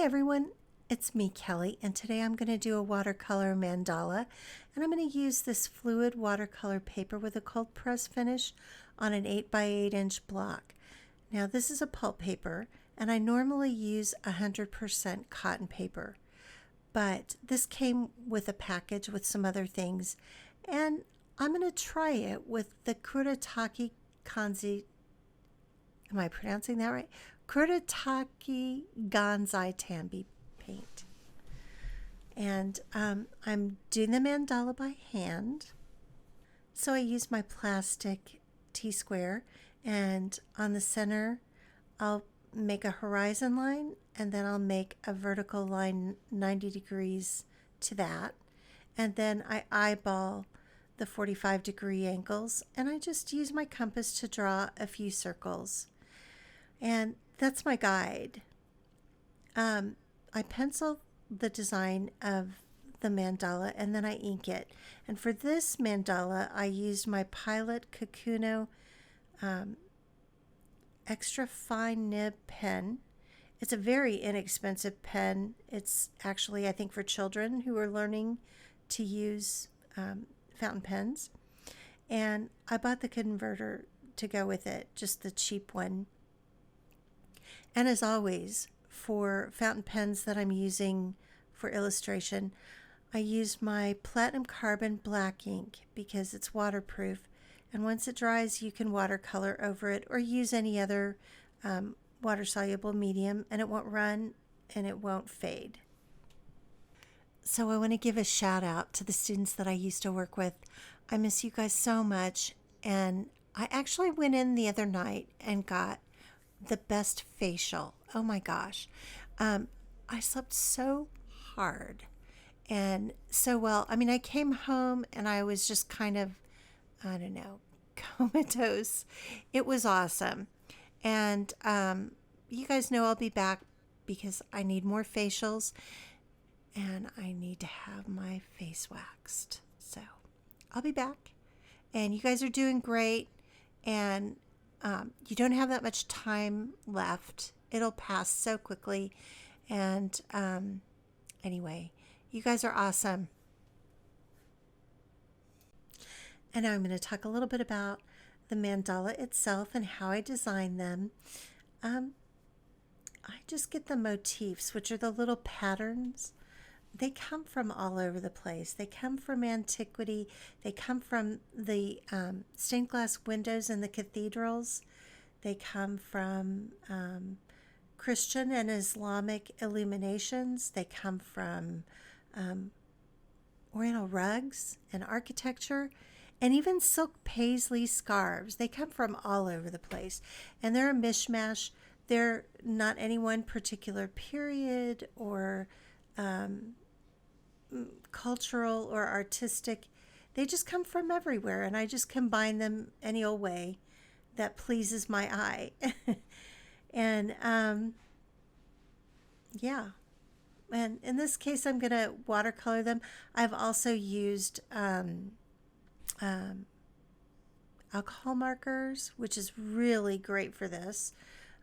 everyone, it's me, Kelly, and today I'm going to do a watercolor mandala, and I'm going to use this fluid watercolor paper with a cold press finish on an 8 by 8 inch block. Now this is a pulp paper, and I normally use 100% cotton paper, but this came with a package with some other things, and I'm going to try it with the Kuratake Gansai, am I pronouncing that right? Kuratake Gansai Tambi paint. And I'm doing the mandala by hand. So I use my plastic T-square, and on the center I'll make a horizon line, and then I'll make a vertical line 90 degrees to that. And then I eyeball the 45-degree angles, and I just use my compass to draw a few circles. And that's my guide. I pencil the design of the mandala and then I ink it. And for this mandala, I used my Pilot Kakuno extra fine nib pen. It's a very inexpensive pen. It's actually, I think, for children who are learning to use fountain pens. And I bought the converter to go with it, just the cheap one. And as always, for fountain pens that I'm using for illustration, I use my platinum carbon black ink because it's waterproof, and once it dries you can watercolor over it or use any other water-soluble medium, and it won't run and it won't fade. So I want to give a shout out to the students that I used to work with. I miss you guys so much, and I actually went in the other night and got the best facial. Oh my gosh. I slept so hard and so well. I mean, I came home and I was just kind of, I don't know, comatose. It was awesome. And you guys know I'll be back because I need more facials and I need to have my face waxed. So I'll be back, and you guys are doing great. And you don't have that much time left. It'll pass so quickly. And anyway, you guys are awesome. And now I'm going to talk a little bit about the mandala itself and how I design them. I just get the motifs, which are the little patterns. They come from all over the place. They come from antiquity. They come from the stained glass windows in the cathedrals. They come from Christian and Islamic illuminations. They come from Oriental rugs and architecture, and even silk paisley scarves. They come from all over the place, and they're a mishmash. They're not any one particular period or cultural or artistic. They just come from everywhere, and I just combine them any old way that pleases my eye. And yeah, and in this case I'm gonna watercolor them. I've also used alcohol markers, which is really great for this.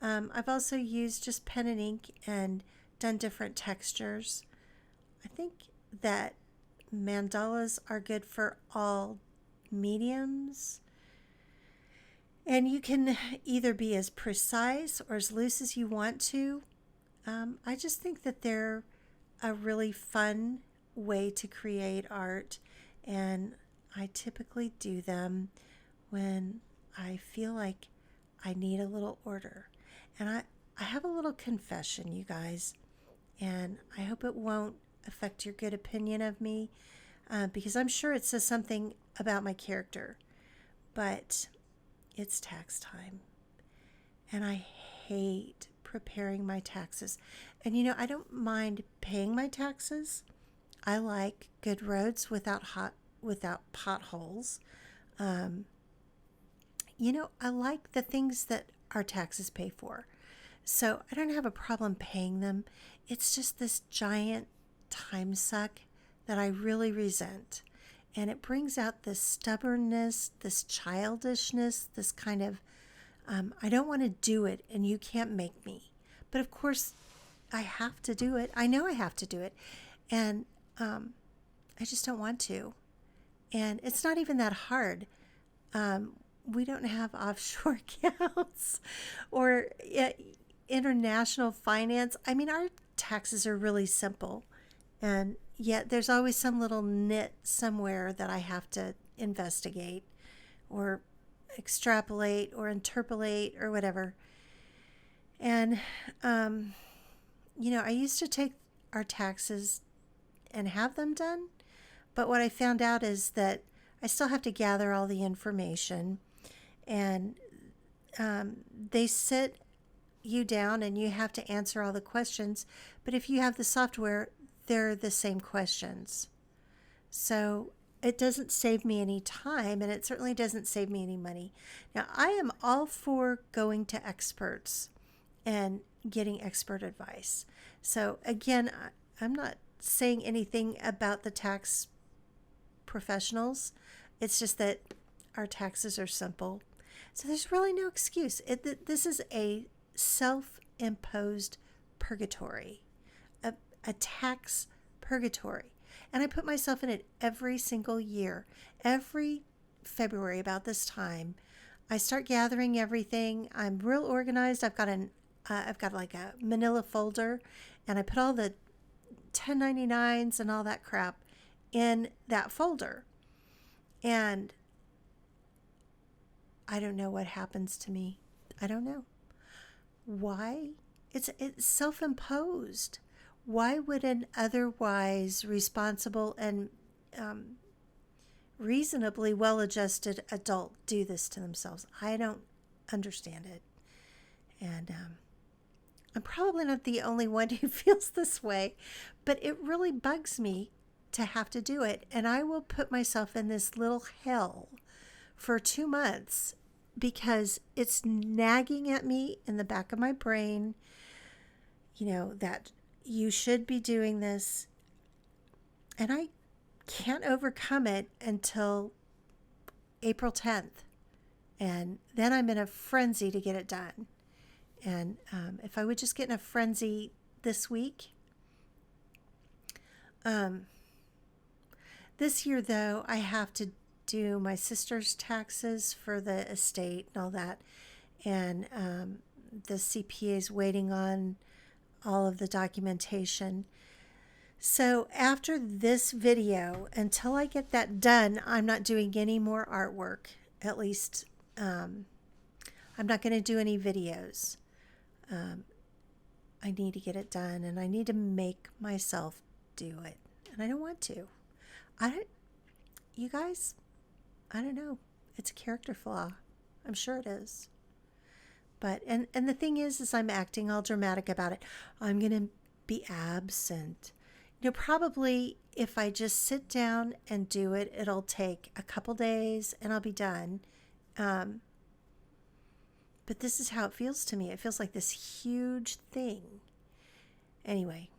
I've also used just pen and ink and done different textures. I think that mandalas are good for all mediums, and you can either be as precise or as loose as you want to. I just think that they're a really fun way to create art, and I typically do them when I feel like I need a little order. And I have a little confession, you guys, and I hope it won't affect your good opinion of me, because I'm sure it says something about my character, but it's tax time, and I hate preparing my taxes. And you know, I don't mind paying my taxes. I like good roads without potholes. You know, I like the things that our taxes pay for, so I don't have a problem paying them. It's just this giant time suck that I really resent, and it brings out this stubbornness, this childishness, this kind of I don't want to do it and you can't make me. But of course I have to do it. I know I have to do it. And I just don't want to. And it's not even that hard. We don't have offshore accounts or international finance. I mean, our taxes are really simple. And yet there's always some little nit somewhere that I have to investigate or extrapolate or interpolate or whatever. And, I used to take our taxes and have them done. But what I found out is that I still have to gather all the information, and they sit you down and you have to answer all the questions. But if you have the software, they're the same questions. So it doesn't save me any time, and it certainly doesn't save me any money. Now, I am all for going to experts and getting expert advice. So again, I'm not saying anything about the tax professionals. It's just that our taxes are simple. So there's really no excuse. This is a self-imposed purgatory, a tax purgatory. And I put myself in it every single year. Every February about this time, I start gathering everything. I'm real organized. I've got like a manila folder, and I put all the 1099s and all that crap in that folder. And I don't know what happens to me. I don't know. Why? It's self-imposed. Why would an otherwise responsible and reasonably well-adjusted adult do this to themselves? I don't understand it. And I'm probably not the only one who feels this way, but it really bugs me to have to do it. And I will put myself in this little hell for 2 months because it's nagging at me in the back of my brain, that you should be doing this. And I can't overcome it until April 10th. And then I'm in a frenzy to get it done. And if I would just get in a frenzy this week. This year, though, I have to do my sister's taxes for the estate and all that. And the CPA is waiting on all of the documentation. So after this video, until I get that done, I'm not doing any more artwork. At least I'm not going to do any videos. I need to get it done, and I need to make myself do it. And I don't want to. You guys, I don't know. It's a character flaw. I'm sure it is. But, and the thing is I'm acting all dramatic about it. I'm going to be absent. Probably if I just sit down and do it, it'll take a couple days and I'll be done. But this is how it feels to me. It feels like this huge thing. Anyway,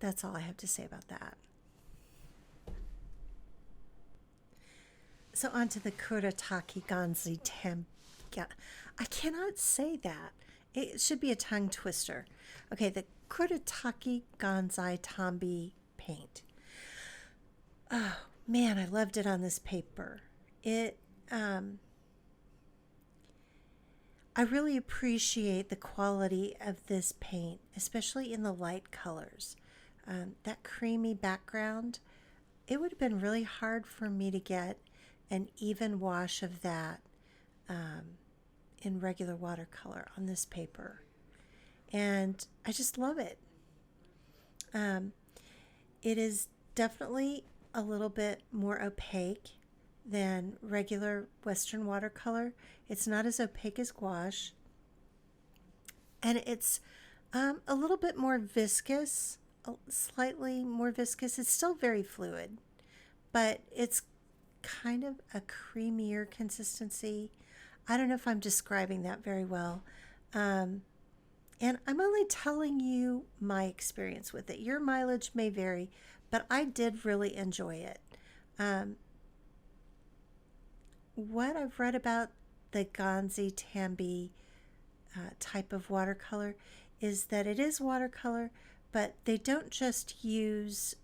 that's all I have to say about that. So on to the Kuratake Gansai Tambi. I cannot say that. It should be a tongue twister. Okay, the Kuratake Gansai Tambi paint. Oh, man, I loved it on this paper. I really appreciate the quality of this paint, especially in the light colors. That creamy background, it would have been really hard for me to get an even wash of that in regular watercolor on this paper. And I just love it. It is definitely a little bit more opaque than regular Western watercolor. It's not as opaque as gouache. And it's a little bit more viscous, slightly more viscous. It's still very fluid, but it's kind of a creamier consistency. I don't know if I'm describing that very well. And I'm only telling you my experience with it. Your mileage may vary, but I did really enjoy it. What I've read about the Gansai Tambi type of watercolor is that it is watercolor, but they don't just use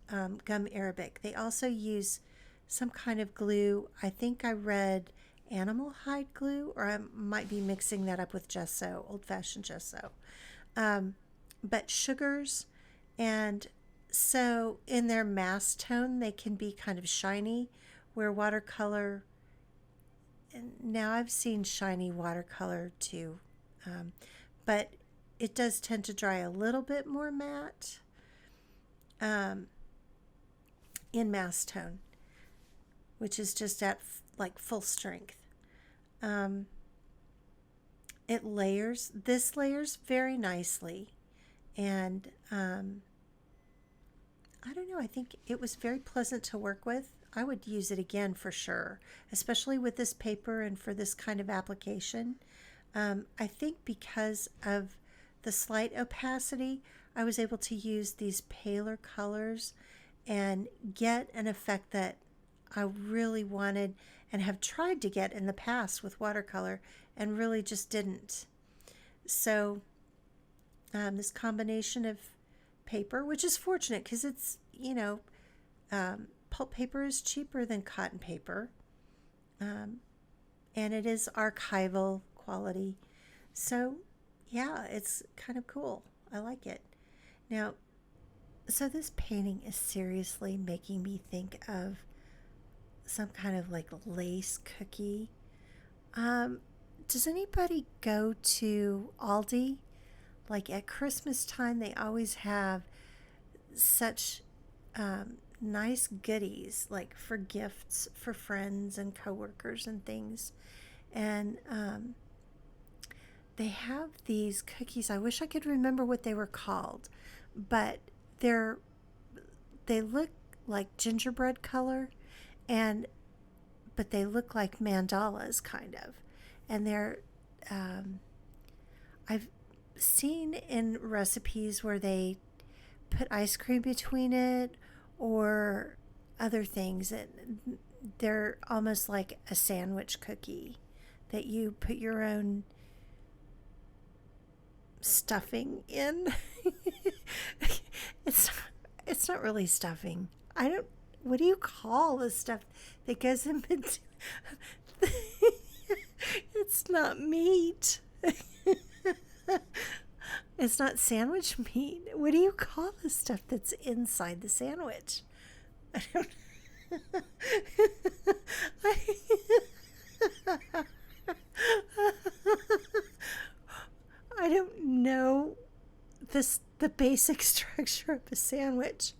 gum arabic. They also use some kind of glue. I think I read animal hide glue, or I might be mixing that up with gesso, old-fashioned gesso. But sugars, and so in their mass tone, they can be kind of shiny, where watercolor, and now I've seen shiny watercolor too, but it does tend to dry a little bit more matte in mass tone, which is just at like full strength. It layers, this layers very nicely, and I don't know, I think it was very pleasant to work with. I would use it again for sure, especially with this paper and for this kind of application. I think because of the slight opacity, I was able to use these paler colors and get an effect that I really wanted and have tried to get in the past with watercolor and really just didn't. So this combination of paper, which is fortunate because it's, pulp paper is cheaper than cotton paper, and it is archival quality. So yeah, it's kind of cool. I like it. Now, so this painting is seriously making me think of some kind of like lace cookie. Does anybody go to Aldi? Like at Christmas time, they always have such nice goodies, like for gifts for friends and coworkers and things. And they have these cookies. I wish I could remember what they were called, but they look like gingerbread color, but they look like mandalas kind of. And they're I've seen in recipes where they put ice cream between it or other things. They're almost like a sandwich cookie that you put your own stuffing in. It's not really stuffing. What do you call the stuff that goes in between? It's not meat. It's not sandwich meat. What do you call the stuff that's inside the sandwich? I don't I don't know the basic structure of a sandwich.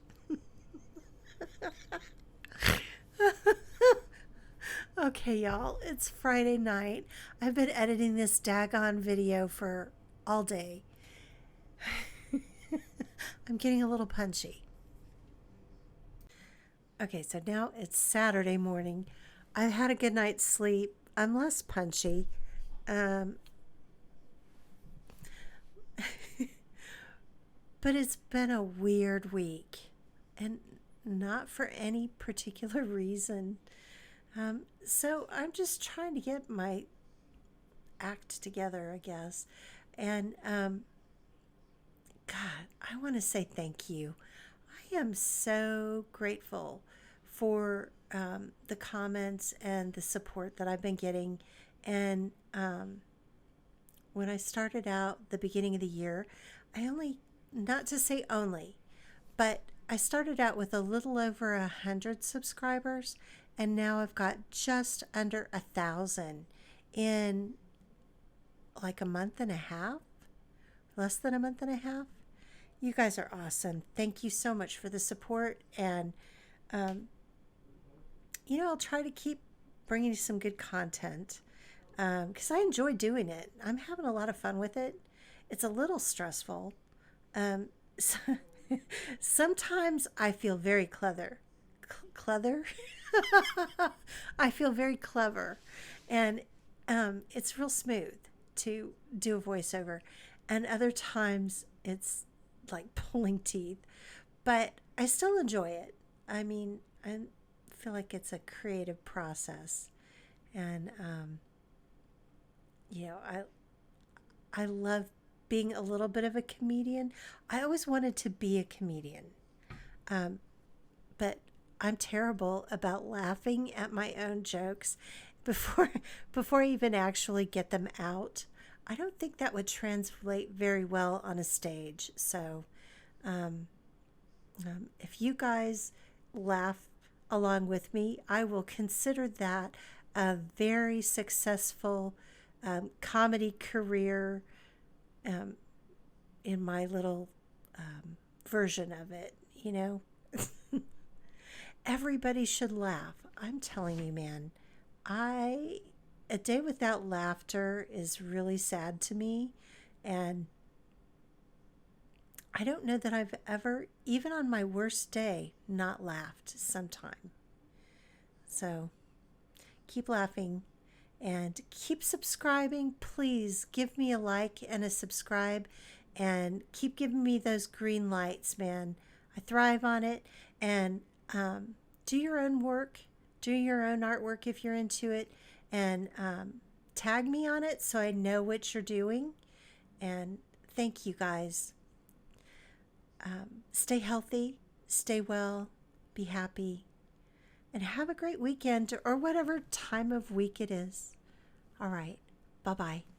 Okay, y'all, it's Friday night. I've been editing this daggone video for all day. I'm getting a little punchy. Okay, so now it's Saturday morning. I've had a good night's sleep. I'm less punchy. But it's been a weird week, and not for any particular reason. So I'm just trying to get my act together, I guess. And God, I want to say thank you. I am so grateful for the comments and the support that I've been getting. And when I started out the beginning of the year, not to say only, but I started out with a little over 100 subscribers, and now I've got just under 1,000 in like a month and a half, less than a month and a half. You guys are awesome. Thank you so much for the support, and I'll try to keep bringing you some good content because I enjoy doing it. I'm having a lot of fun with it. It's a little stressful. Sometimes I feel very clever. I feel very clever, and it's real smooth to do a voiceover, and other times it's like pulling teeth, but I still enjoy it. I mean, I feel like it's a creative process, and I love being a little bit of a comedian. I always wanted to be a comedian, but I'm terrible about laughing at my own jokes before before I even actually get them out. I don't think that would translate very well on a stage. So, if you guys laugh along with me, I will consider that a very successful comedy career um, in my little version of it. You know, everybody should laugh. I'm telling you, man. I A day without laughter is really sad to me, and I don't know that I've ever, even on my worst day, not laughed sometime. So keep laughing and keep subscribing. Please give me a like and a subscribe and keep giving me those green lights, man. I thrive on it. And do your own work, do your own artwork if you're into it, and tag me on it so I know what you're doing. And thank you guys. Stay healthy, stay well, be happy, and have a great weekend or whatever time of week it is. All right. Bye bye.